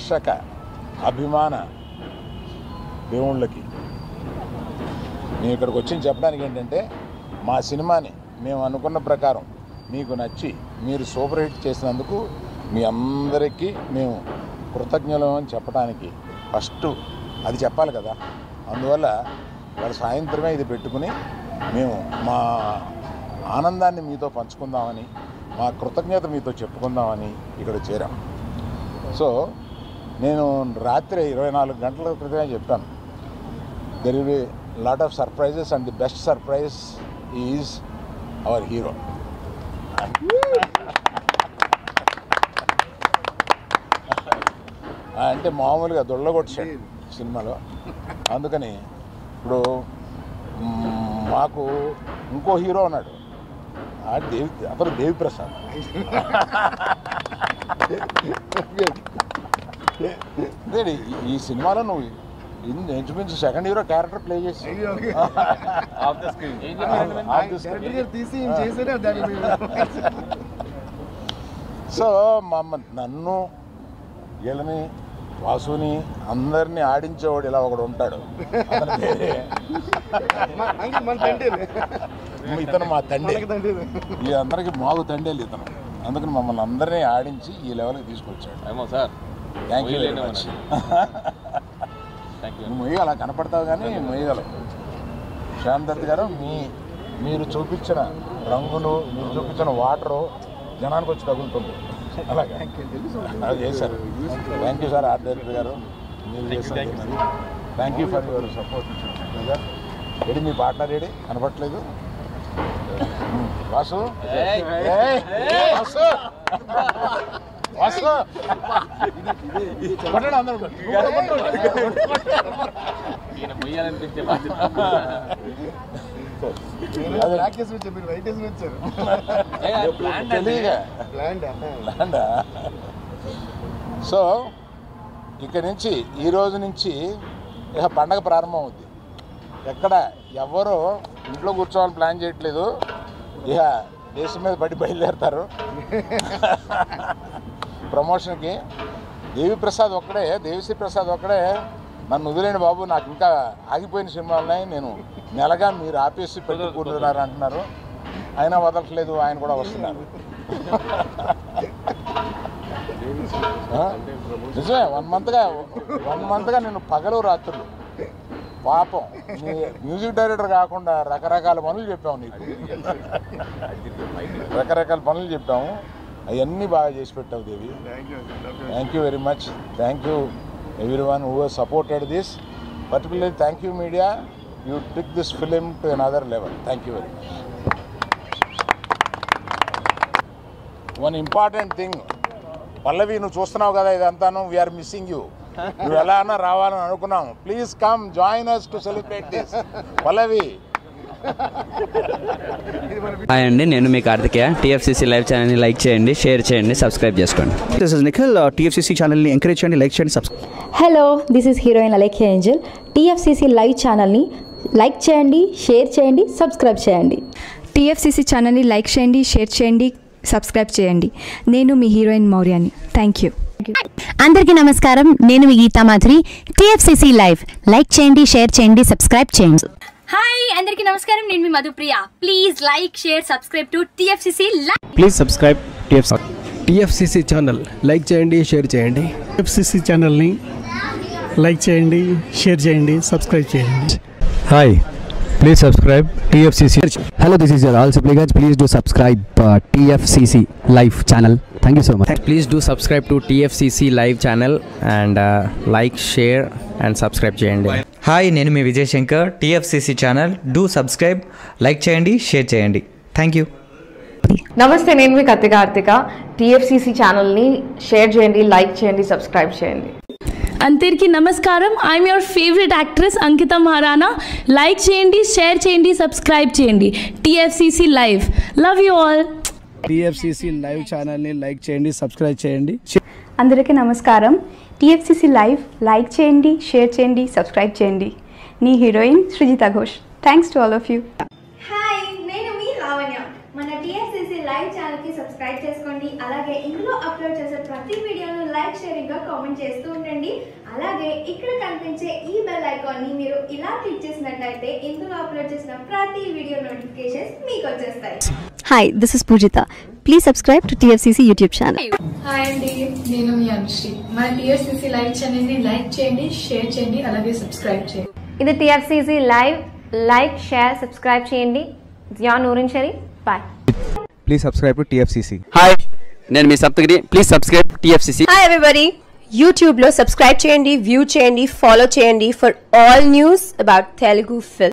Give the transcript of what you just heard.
ప్రేక్షక అభిమాన దేవుళ్ళకి మేము ఇక్కడికి వచ్చి చెప్పడానికి ఏంటంటే మా సినిమాని మేము అనుకున్న ప్రకారం మీకు నచ్చి మీరు సూపర్ హిట్ చేసినందుకు మీ అందరికీ మేము కృతజ్ఞులం అని చెప్పడానికి ఫస్ట్ అది చెప్పాలి కదా. అందువల్ల వాళ్ళ సాయంత్రమే ఇది పెట్టుకుని మేము మా ఆనందాన్ని మీతో పంచుకుందామని, మా కృతజ్ఞత మీతో చెప్పుకుందామని ఇక్కడ చేరాం. సో నేను రాత్రి 24 గంటల క్రితమే చెప్పాను, there will be lot of surprises and the best surprise is our hero. అంటే మామూలుగా దొళ్ళగొట్టాడు సినిమాలో. అందుకని ఇప్పుడు మాకు ఇంకో హీరో ఉన్నాడు, అతను దేవిప్రసాద్. ఈ సినిమాలో నువ్వు ఇంచుమించు సెకండ్ హీరో క్యారెక్టర్ ప్లే చేసి సో నన్ను వీళ్ళని వాసుని అందరినీ ఆడించేవాడు ఇలా ఒకడు ఉంటాడు. ఇతను మా తండ్రి, ఈ అందరికి మాకు తండ్రి ఇతను. అందుకని మమ్మల్ని అందరినీ ఆడించి ఈ లెవెల్కి తీసుకొచ్చాడు. Thank you very much. నువ్వు మొయ్యగల కనపడతావు కానీ మొయ్యగలవు. శ్యామ్ దత్ గారు మీరు చూపించిన రంగులు, మీరు చూపించిన వాటరు జనానికి వచ్చి తగులుతుంది. అలాగే అది చేశారు. Thank you sir art director గారు, మీరు చేశారు. Thank you for your support. ఏడి మీ పార్ట్నర్ ఏడి కనపట్లేదు? వాసు వాసు కొట్టండి అందరూ. సో ఇక్కడి నుంచి ఈ రోజు నుంచి ఇక పండగ ప్రారంభం అవుద్ది. ఎక్కడ ఎవరు ఇంట్లో కూర్చోవాలని ప్లాన్ చేయట్లేదు, ఇక దేశం మీద పడి బయలుదేరుతారు ప్రమోషన్కి. దేవిశ్రీ ప్రసాద్ ఒక్కడే నన్ను వదిలేండి బాబు, నాకు ఇంకా ఆగిపోయిన సినిమాలు ఉన్నాయి, నేను నెలగా మీరు ఆపేసి పెట్టి కూర్చున్నారు అంటున్నారు. అయినా వదలట్లేదు, ఆయన కూడా వస్తున్నారు. నిజమే, 1 మంత్గా నేను పగలు రాత్రులు పాపం మ్యూజిక్ డైరెక్టర్ కాకుండా రకరకాల పనులు చెప్పాము నీకు, రకరకాల పనులు చెప్పాము. అవన్నీ బాగా చేసి పెట్టావు Devi. Thank you very much. Thank you everyone who has supported this. Particularly thank you media, you took this film to another level. Thank you very much. One important thing, Pallavi, నువ్వు చూస్తున్నావు కదా ఇదంతాను, we are missing you. నువ్వు ఎలా అన్నా రావాలని అనుకున్నాము. Please come join us to celebrate this. Pallavi. Hi అండి, నేను మీ కార్తికేయ. టీఎఫ్సీసీ లైవ్ ఛానల్ని లైక్ చేయండి, షేర్ చేయండి, సబ్స్క్రైబ్ చేసుకోండి. This is Nikhil. టీఎఫ్సీసీ ఛానల్ని ఎంకరేజ్ చేయండి, లైక్ చేయండి, subscribe. Hello, this is heroine Alekhya Angel. TFCC live ఛానల్ని లైక్ చేయండి, షేర్ చేయండి, సబ్స్క్రైబ్ చేయండి. టీఎఫ్సీసీ ఛానల్ని లైక్ చేయండి, షేర్ చేయండి, సబ్స్క్రైబ్ చేయండి. నేను మీ హీరోయిన్ మౌర్యాని. Thank you. అందరికీ నమస్కారం, నేను మీ Gita Madhuri. TFCC live like చేయండి, షేర్ చేయండి, సబ్స్క్రైబ్ చేయండి. హాయ్ అందరికీ నమస్కారం, నేను మీ Madhupriya. Please like share subscribe to TFCC live. Please subscribe TFCC channel like చేయండి, షేర్ చేయండి. టీఎఫ్సీసీ ఛానల్ని లైక్ చేయండి, షేర్ చేయండి, సబ్స్క్రైబ్ చేయండి. Hi, please subscribe TFCC. Hello, this is your all Sipligunj. Please do subscribe TFCC live channel. Thank you so much. Please do subscribe to TFCC live channel and like, share and subscribe చేయండి. Hi, నేను మీ Vijay Shankar. TFCC channel do subscribe, like చేయండి, share చేయండి. Thank you. నమస్తే, నేను మీ Karthika. TFCC ఛానల్ని share చేయండి, లైక్ చేయండి, సబ్స్క్రైబ్ చేయండి. అందరికీ నమస్కారం, I'm your favourite actress Ankita Maharana. Like చేయండి, షేర్ చేయండి, సబ్స్క్రైబ్ చేయండి. TFCC live. Love you all. TFCC live ఛానల్ని లైక్ చేయండి, సబ్స్క్రైబ్ చేయండి. అందరికీ నమస్కారం. టీఎఫ్సీసీ లైవ్ లైక్ చేయండి, షేర్ చేయండి, సబ్స్క్రైబ్ చేయండి. నీ heroine Srujitha Ghosh. Thanks to all of you. Hi, నేను మీ లావణ్య. మన టీఎఫ్సీసీ లైవ్ ఛానల్ కి సబ్స్క్రైబ్ చేసుకోండి, అలాగే ఇందులో అప్లోడ్ చేసే ప్రతి వీడియోను లైక్ షేరింగ్గా కామెంట్ చేస్తూ ఉండండి. అలాగే ఇక్కడ కనిపించే ఈ బెల్ ఐకాన్ని మీరు ఇలా క్లిక్ చేసినట్లయితే ఇందులో అప్లోడ్ చేసిన ప్రతి వీడియో నోటిఫికేషన్స్ మీకు వచ్చేస్తాయి. Hi, this is Pujita. Please subscribe to TFCC YouTube channel. Hi అండి, నేను మీ అనుశ్రీ. మన TFCC లైవ్ ఛానల్ని లైక్ చేయండి, షేర్ చేయండి, అలాగే సబ్స్క్రైబ్ చేయండి. ఇది TFCC live. Like, share, subscribe చేయండి. Zia Noorin Sharif. Bye. Please subscribe to TFCC. Hi, నేను మీ Saptagiri. Please subscribe to TFCC. Hi everybody. YouTube లో సబ్స్క్రైబ్ చేయండి, వ్యూ చేయండి, ఫాలో చేయండి for all news about Telugu film.